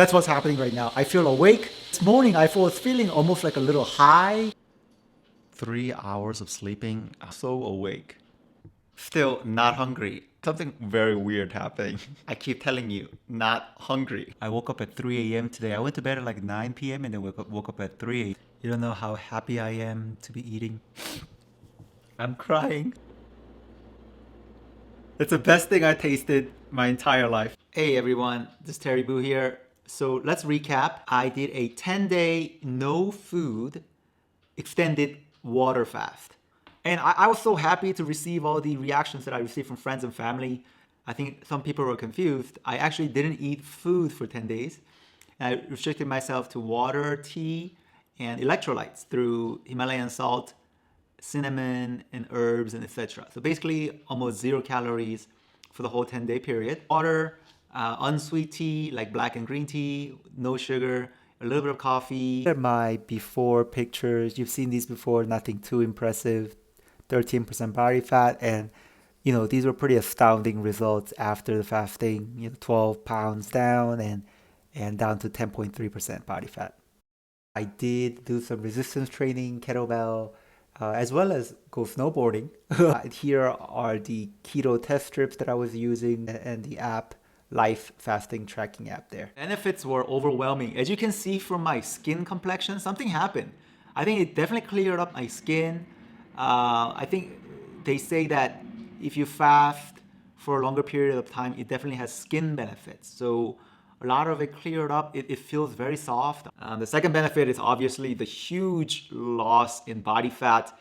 That's what's happening right now. I feel awake. This morning, I was feeling almost like a little high. 3 hours of sleeping, I'm so awake. Still not hungry. Something very weird happening. I keep telling you, not hungry. I woke up at 3 a.m. today. I went to bed at like 9 p.m. and then woke up at 3 a.m. You don't know how happy I am to be eating. I'm crying. It's the best thing I tasted my entire life. Hey everyone, this is Terry Boo here. So let's recap. I did a 10-day no food extended water fast. And I was so happy to receive all the reactions that I received from friends and family. I think some people were confused. I actually didn't eat food for 10 days. I restricted myself to water, tea, and electrolytes through Himalayan salt, cinnamon, and herbs, and etc. So basically almost 0 calories for the whole 10-day period. Water, unsweet tea like black and green tea, no sugar, a little bit of coffee. These are my before pictures. You've seen these before, nothing too impressive. 13% body fat, and these were pretty astounding results after the fasting. 12 pounds down and down to 10.3% body fat. I did do some resistance training, kettlebell, as well as go snowboarding. Here are the keto test strips that I was using and the app, Life Fasting Tracking app there. Benefits were overwhelming. As you can see from my skin complexion, something happened. I think it definitely cleared up my skin. I think they say that if you fast for a longer period of time, it definitely has skin benefits. So a lot of it cleared up. It feels very soft. The second benefit is obviously the huge loss in body fat.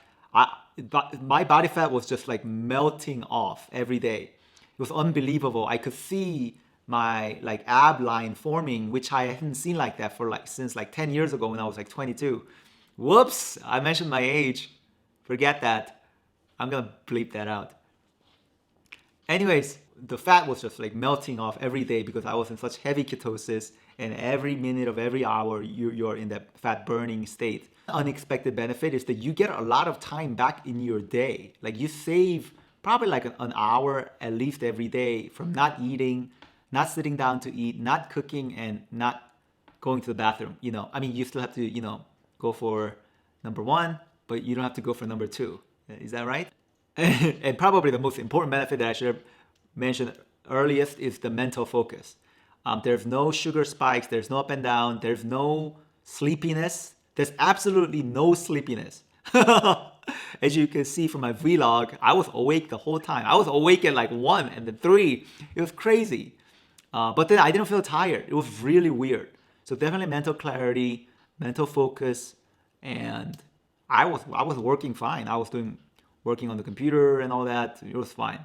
My body fat was just like melting off every day. It was unbelievable. I could see my like ab line forming, which I hadn't seen like that for since 10 years ago when I was like 22. Whoops, I mentioned my age. Forget that. I'm gonna bleep that out. Anyways, the fat was just like melting off every day because I was in such heavy ketosis, and every minute of every hour you're in that fat burning state. Unexpected benefit is that you get a lot of time back in your day. Like you save probably like an hour at least every day from not eating, not sitting down to eat, not cooking, and not going to the bathroom. I mean, you still have to, go for number one, but you don't have to go for number two. Is that right? And probably the most important benefit that I should have mentioned earliest is the mental focus. There's no sugar spikes, there's no up and down, there's no sleepiness. There's absolutely no sleepiness. As you can see from my vlog, I was awake the whole time. I was awake at like 1 and then 3. It was crazy. But then I didn't feel tired. It was really weird. So definitely mental clarity, mental focus, and I was working fine. I was working on the computer and all that. It was fine.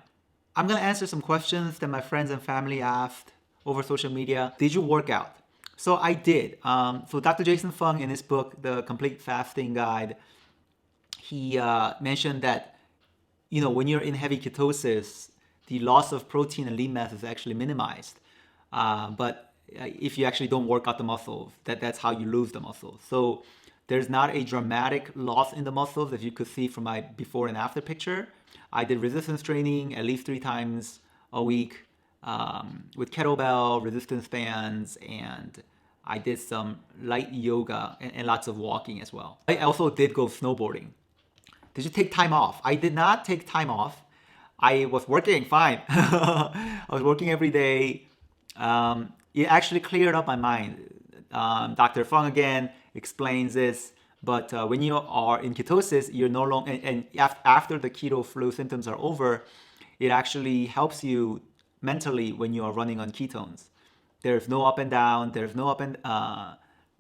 I'm gonna answer some questions that my friends and family asked over social media. Did you work out? So I did. So Dr. Jason Fung, in his book, The Complete Fasting Guide, he mentioned that when you're in heavy ketosis, the loss of protein and lean mass is actually minimized. But if you actually don't work out the muscles, that's how you lose the muscles. So there's not a dramatic loss in the muscles, as you could see from my before and after picture. I did resistance training at least 3 times a week with kettlebell, resistance bands, and I did some light yoga and lots of walking as well. I also did go snowboarding. Did you take time off? I did not take time off. I was working fine. I was working every day. It actually cleared up my mind. Dr. Fung again explains this, but when you are in ketosis, you're no longer, and after the keto flu symptoms are over, it actually helps you mentally when you are running on ketones. There's no up and down, there's no up and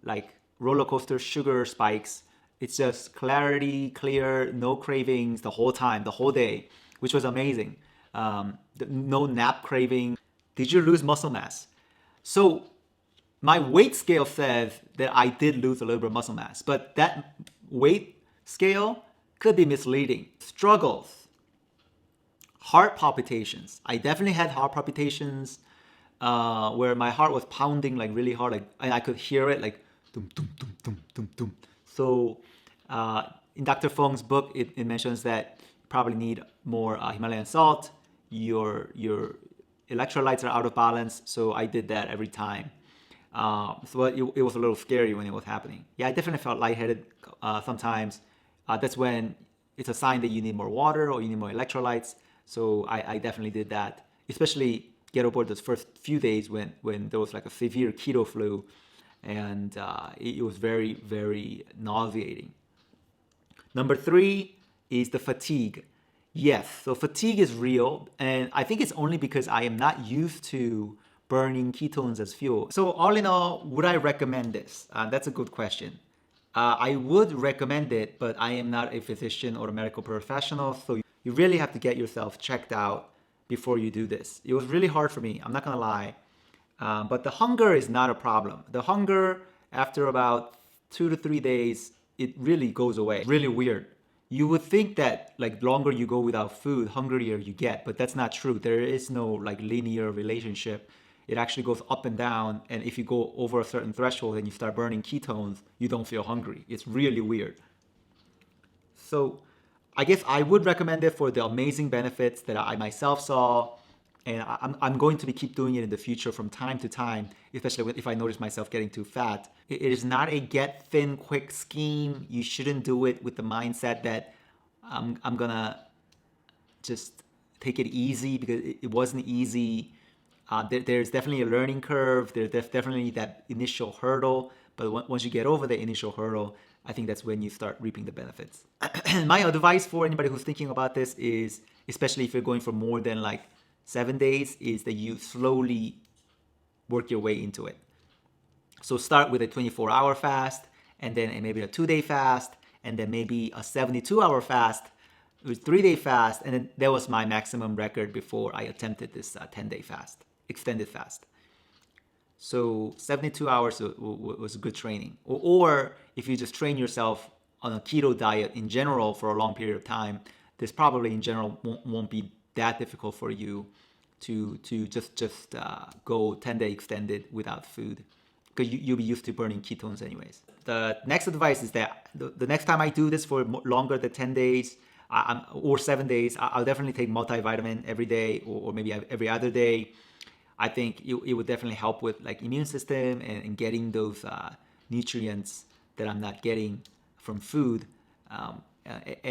like roller coaster sugar spikes. It's just clarity, clear, no cravings the whole time, the whole day, which was amazing. No nap craving. Did you lose muscle mass? So my weight scale says that I did lose a little bit of muscle mass, but that weight scale could be misleading. Struggles, heart palpitations. I definitely had heart palpitations where my heart was pounding like really hard, and I could hear it like dum dum dum dum dum dum. So in Dr. Fung's book, it mentions that you probably need more Himalayan salt. Your electrolytes are out of balance, so I did that every time. So it was a little scary when it was happening. Yeah, I definitely felt lightheaded sometimes. That's when it's a sign that you need more water or you need more electrolytes. So I definitely did that, especially get aboard those first few days when there was like a severe keto flu, and it was very, very nauseating. Number three is the fatigue. Yes, so fatigue is real, and I think it's only because I am not used to burning ketones as fuel. So, all in all, would I recommend this? That's a good question. I would recommend it, but I am not a physician or a medical professional, so you really have to get yourself checked out before you do this. It was really hard for me, I'm not gonna lie. But the hunger is not a problem. The hunger, after about 2 to 3 days, it really goes away. Really weird. You would think that like longer you go without food, hungrier you get, but that's not true. There is no like linear relationship. It actually goes up and down, and if you go over a certain threshold and you start burning ketones, you don't feel hungry. It's really weird. So I guess I would recommend it for the amazing benefits that I myself saw. And I'm going to keep doing it in the future from time to time, especially if I notice myself getting too fat. It is not a get thin quick scheme. You shouldn't do it with the mindset that I'm gonna just take it easy, because it wasn't easy. There's definitely a learning curve. There's definitely that initial hurdle. But once you get over the initial hurdle, I think that's when you start reaping the benefits. My advice for anybody who's thinking about this is, especially if you're going for more than like 7 days, is that you slowly work your way into it. So start with a 24-hour fast, and then maybe a 2-day fast, and then maybe a 72-hour fast, with 3-day fast, and then that was my maximum record before I attempted this 10-day fast, extended fast. So 72 hours was good training. Or if you just train yourself on a keto diet in general for a long period of time, this probably in general won't be that difficult for you to just go 10-day extended without food, because you'll be used to burning ketones anyways. The next advice is that the next time I do this for longer than 10 days or 7 days, I'll definitely take multivitamin every day, or maybe every other day. I think it would definitely help with like immune system and getting those nutrients that I'm not getting from food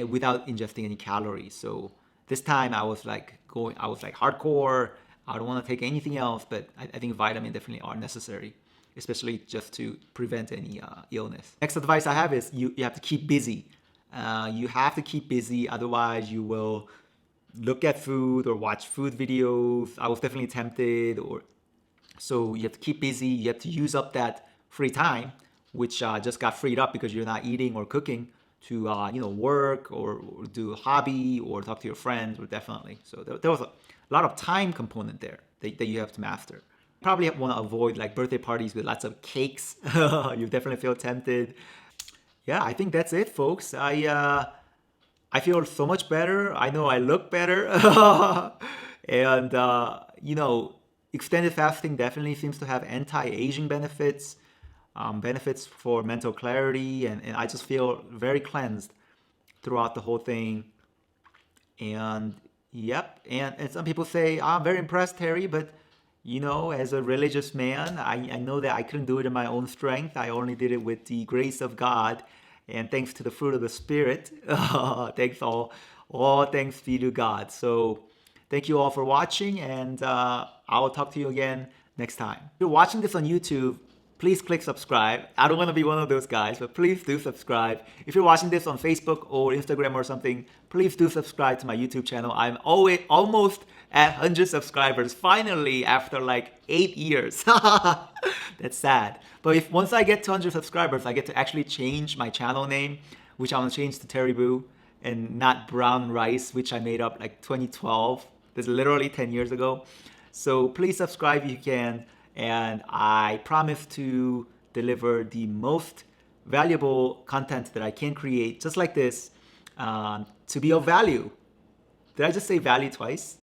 without ingesting any calories. So this time I was like hardcore. I don't want to take anything else, but I think vitamins definitely are necessary, especially just to prevent any illness. Next advice I have is you have to keep busy. You have to keep busy, otherwise you will look at food or watch food videos. I was definitely tempted, so you have to keep busy. You have to use up that free time, which just got freed up because you're not eating or cooking, to work or do a hobby or talk to your friends, or definitely. So there was a lot of time component there that you have to master. Probably want to avoid like birthday parties with lots of cakes. You definitely feel tempted. Yeah, I think that's it, folks. I feel so much better. I know I look better. And extended fasting definitely seems to have anti-aging benefits, benefits for mental clarity, and I just feel very cleansed throughout the whole thing. And yep, and some people say, I'm very impressed, Terry, but as a religious man, I know that I couldn't do it in my own strength. I only did it with the grace of God, and thanks to the fruit of the Spirit. Thanks all thanks be to God. So thank you all for watching, and I will talk to you again next time. If you're watching this on YouTube, please click subscribe. I don't want to be one of those guys, but please do subscribe. If you're watching this on Facebook or Instagram or something, please do subscribe to my YouTube channel. I'm almost at 100 subscribers, finally, after like 8 years. That's sad. But once I get to 100 subscribers, I get to actually change my channel name, which I want to change to Terry Boo, and not Brown Rice, which I made up like 2012. That's literally 10 years ago. So please subscribe if you can. And I promise to deliver the most valuable content that I can create, just like this, to be of value. Did I just say value twice?